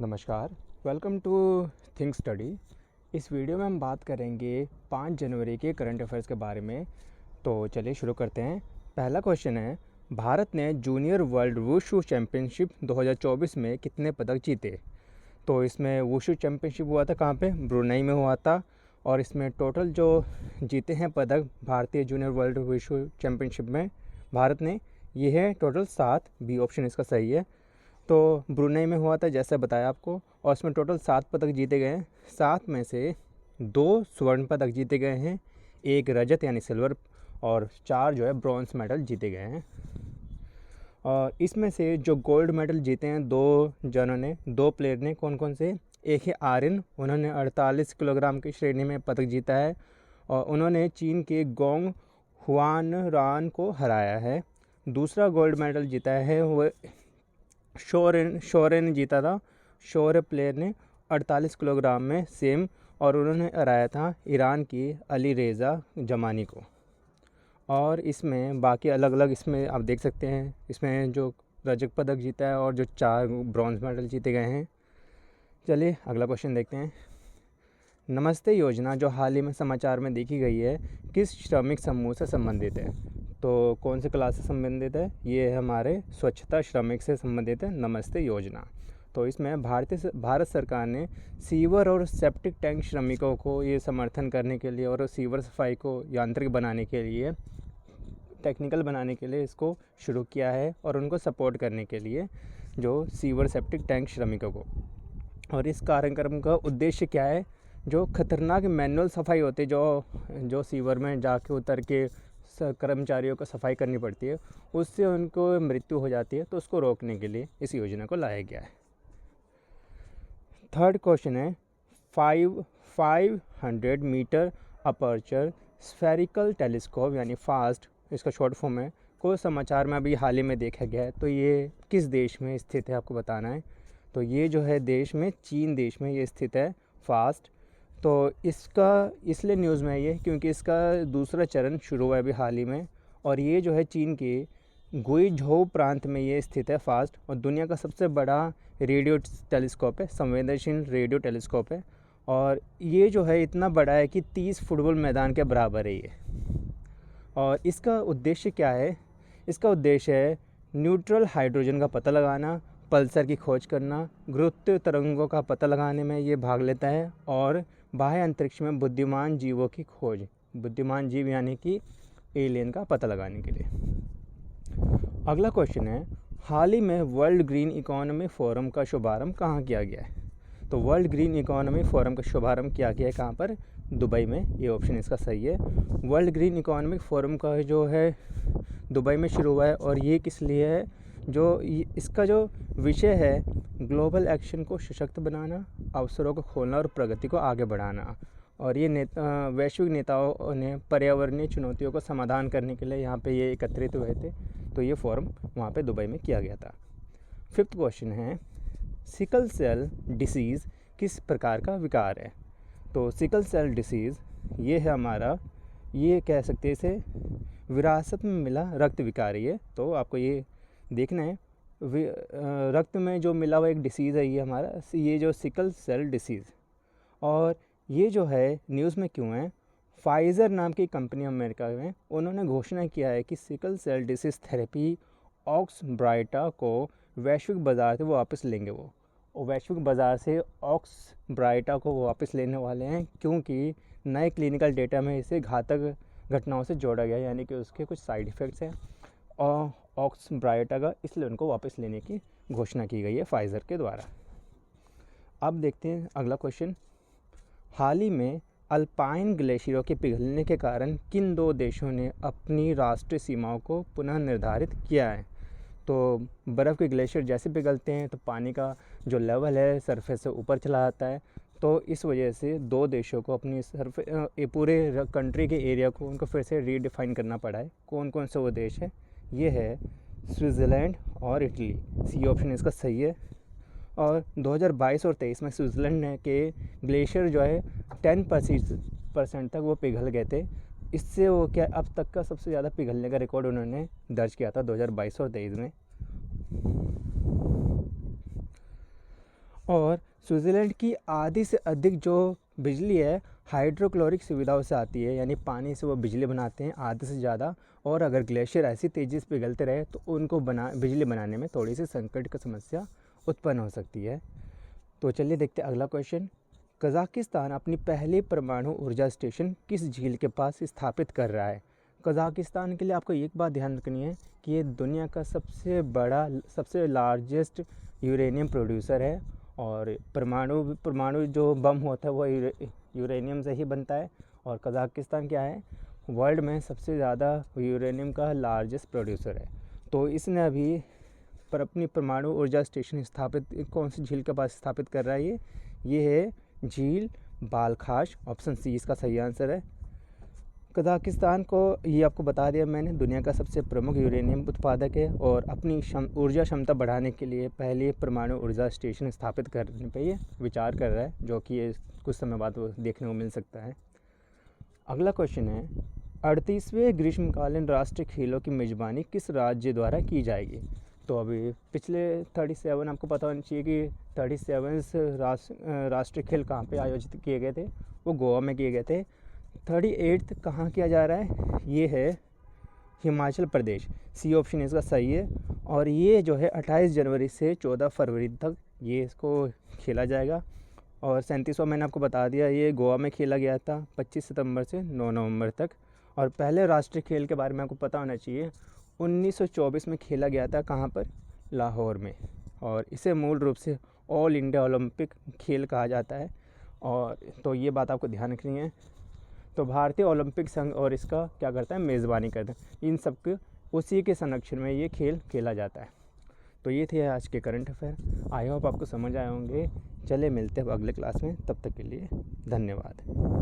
नमस्कार, welcome to think study. इस video में हम बात करेंगे 5 जनवरी के करंट अफेयर्स के बारे में। तो चलिए शुरू करते हैं। पहला क्वेश्चन है, भारत ने जूनियर वर्ल्ड वुशु चैम्पियनशिप 2024 में कितने पदक जीते? तो इसमें वुशु चैम्पियनशिप हुआ था कहाँ पे? ब्रुनेई में हुआ था। और इसमें टोटल जो जीते हैं पदक भारतीय जूनियर वर्ल्ड वुशु चैम्पियनशिप में भारत ने, ये है टोटल 7। बी ऑप्शन इसका सही है। तो ब्रुनेई में हुआ था जैसे बताया आपको, और इसमें टोटल 7 पदक जीते गए हैं। 7 में से 2 स्वर्ण पदक जीते गए हैं, 1 रजत यानी सिल्वर, और 4 जो है ब्रॉन्ज मेडल जीते गए हैं। और इसमें से जो गोल्ड मेडल जीते हैं 2 प्लेयर ने, कौन कौन से? एक है आर्यन, उन्होंने 48 किलोग्राम की श्रेणी में पदक जीता है और उन्होंने चीन के गोंग हुआनरान को हराया है। दूसरा गोल्ड मेडल जीता है वो शौर्य ने जीता था। शौर्य प्लेयर ने 48 किलोग्राम में सेम, और उन्होंने हराया था ईरान की अली रेज़ा जमानी को। और इसमें बाकी अलग अलग इसमें आप देख सकते हैं, इसमें जो रजत पदक जीता है और जो 4 ब्रॉन्ज मेडल जीते गए हैं। चलिए अगला क्वेश्चन देखते हैं। नमस्ते योजना जो हाल ही में समाचार में देखी गई है, किस श्रमिक समूह से संबंधित है? तो कौन से क्लास से संबंधित है? ये हमारे स्वच्छता श्रमिक से संबंधित है नमस्ते योजना। तो इसमें भारत सरकार ने सीवर और सेप्टिक टैंक श्रमिकों को ये समर्थन करने के लिए और सीवर सफाई को यांत्रिक बनाने के लिए, टेक्निकल बनाने के लिए इसको शुरू किया है, और उनको सपोर्ट करने के लिए जो सीवर सेप्टिक टैंक श्रमिकों को। और इस कार्यक्रम का उद्देश्य क्या है? जो खतरनाक मैनुअल सफाई होती है, जो सीवर में जाके उतर के कर्मचारियों को सफाई करनी पड़ती है, उससे उनको मृत्यु हो जाती है, तो उसको रोकने के लिए इस योजना को लाया गया है। थर्ड क्वेश्चन है, 500 मीटर अपर्चर स्फेरिकल टेलीस्कोप यानी फास्ट, इसका शॉर्ट फॉर्म है, को समाचार में अभी हाल ही में देखा गया है। तो ये किस देश में स्थित है आपको बताना है। तो ये जो है देश में, चीन देश में ये स्थित है फास्ट। तो इसका इसलिए न्यूज़ में है ये क्योंकि इसका दूसरा चरण शुरू हुआ है अभी हाल ही में, और ये जो है चीन के गुइझोउ प्रांत में ये स्थित है फास्ट, और दुनिया का सबसे बड़ा रेडियो टेलीस्कोप है, संवेदनशील रेडियो टेलीस्कोप है। और ये जो है इतना बड़ा है कि 30 फुटबॉल मैदान के बराबर है ये। और इसका उद्देश्य क्या है? इसका उद्देश्य है न्यूट्रल हाइड्रोजन का पता लगाना, पल्सर की खोज करना, गुरुत्व तरंगों का पता लगाने में ये भाग लेता है, और बाह्य अंतरिक्ष में बुद्धिमान जीवों की खोज, बुद्धिमान जीव यानी कि एलियन का पता लगाने के लिए। अगला क्वेश्चन है, हाल ही में वर्ल्ड ग्रीन इकोनॉमी फोरम का शुभारंभ कहाँ किया गया है? तो वर्ल्ड ग्रीन इकोनॉमी फोरम का शुभारंभ किया गया है कहाँ पर? दुबई में। ये ऑप्शन इसका सही है। वर्ल्ड ग्रीन इकोनॉमिक फोरम का जो है दुबई में शुरू हुआ है, और ये किस लिए है? इसका जो विषय है ग्लोबल एक्शन को सशक्त बनाना, अवसरों को खोलना और प्रगति को आगे बढ़ाना। और ये वैश्विक नेताओं ने पर्यावरणीय चुनौतियों का समाधान करने के लिए यहाँ पे ये एकत्रित हुए थे। तो ये फोरम वहाँ पे दुबई में किया गया था। फिफ्थ क्वेश्चन है, सिकल सेल डिसीज़ किस प्रकार का विकार है? तो सिकल सेल डिसीज़ ये है हमारा, ये कह सकते हैं इसे विरासत में मिला रक्त विकार है। तो आपको ये देखना है, रक्त में जो मिला हुआ एक डिसीज़ है ये हमारा, ये जो सिकल सेल डिसीज़। और ये जो है न्यूज़ में क्यों है? फाइज़र नाम की कंपनी अमेरिका में, उन्होंने घोषणा किया है कि सिकल सेल डिसीज़ थेरेपी ऑक्सब्राइटा को वैश्विक बाज़ार से वो वापस लेंगे। वो वैश्विक बाज़ार से ऑक्सब्राइटा को वो वापस लेने वाले हैं, क्योंकि नए क्लिनिकल डेटा में इसे घातक घटनाओं से जोड़ा गया, यानी कि उसके कुछ साइड इफ़ेक्ट्स हैं और ऑक्सब्राइटा का, इसलिए उनको वापस लेने की घोषणा की गई है फाइज़र के द्वारा। अब देखते हैं अगला क्वेश्चन, हाल ही में अल्पाइन ग्लेशियरों के पिघलने के कारण किन 2 देशों ने अपनी राष्ट्रीय सीमाओं को पुनः निर्धारित किया है? तो बर्फ़ के ग्लेशियर जैसे पिघलते हैं तो पानी का जो लेवल है सरफेस से ऊपर चला जाता है, तो इस वजह से 2 देशों को अपनी पूरे कंट्री के एरिया को उनको फिर से रीडिफाइन करना पड़ा है। कौन कौन से वो देश है? ये है स्विट्ज़रलैंड और इटली। सी ऑप्शन इसका सही है। और 2022 और 23 में स्विट्ज़रलैंड के ग्लेशियर जो है 10% तक वो पिघल गए थे। इससे वो क्या अब तक का सबसे ज़्यादा पिघलने का रिकॉर्ड उन्होंने दर्ज किया था 2022 और 23 में। और स्विट्ज़रलैंड की आधी से अधिक जो बिजली है हाइड्रोक्लोरिक सुविधाओं से आती है, यानी पानी से वो बिजली बनाते हैं आधे से ज़्यादा। और अगर ग्लेशियर ऐसी तेज़ी से पिघलते रहे तो उनको बिजली बनाने में थोड़ी सी संकट की समस्या उत्पन्न हो सकती है। तो चलिए देखते हैं अगला क्वेश्चन। कज़ाकिस्तान अपनी पहली परमाणु ऊर्जा स्टेशन किस झील के पास स्थापित कर रहा है? कज़ाकिस्तान के लिए आपको एक बात ध्यान रखनी है कि ये दुनिया का सबसे लार्जेस्ट यूरेनियम प्रोड्यूसर है। और परमाणु जो बम होता है वो यूरेनियम से ही बनता है। और कज़ाकिस्तान क्या है, वर्ल्ड में सबसे ज़्यादा यूरेनियम का लार्जेस्ट प्रोड्यूसर है। तो इसने अभी पर अपनी परमाणु ऊर्जा स्टेशन स्थापित कौन सी झील के पास स्थापित कर रहा है? ये है झील बालखाश। ऑप्शन सी इसका सही आंसर है। कज़ाकिस्तान को ये आपको बता दिया मैंने, दुनिया का सबसे प्रमुख यूरेनियम उत्पादक है और अपनी ऊर्जा क्षमता बढ़ाने के लिए पहले परमाणु ऊर्जा स्टेशन स्थापित करने पे ये विचार कर रहा है, जो कि ये कुछ समय बाद वो देखने को मिल सकता है। अगला क्वेश्चन है, 38वें ग्रीष्मकालीन राष्ट्रीय खेलों की मेज़बानी किस राज्य द्वारा की जाएगी? तो अभी पिछले 37 आपको पता होना चाहिए कि 37 राष्ट्रीय खेल कहाँ पे आयोजित किए गए थे? वो गोवा में किए गए थे। 38 कहाँ किया जा रहा है? ये है हिमाचल प्रदेश। सी ऑप्शन इसका सही है। और ये जो है 28 जनवरी से 14 फरवरी तक ये इसको खेला जाएगा। और 37वां मैंने आपको बता दिया, ये गोवा में खेला गया था 25 सितंबर से 9 नवंबर तक। और पहले राष्ट्रीय खेल के बारे में आपको पता होना चाहिए, 1924 में खेला गया था कहाँ पर? लाहौर में। और इसे मूल रूप से ऑल इंडिया ओलंपिक खेल कहा जाता है। और तो ये बात आपको ध्यान रखनी है। तो भारतीय ओलंपिक संघ और इसका क्या करता है, मेज़बानी करता है। इन सब के उसी के संरक्षण में ये खेल खेला जाता है। तो ये थे आज के करंट अफेयर। आई होप आपको समझ आए होंगे। चले मिलते हैं अगले क्लास में, तब तक के लिए धन्यवाद।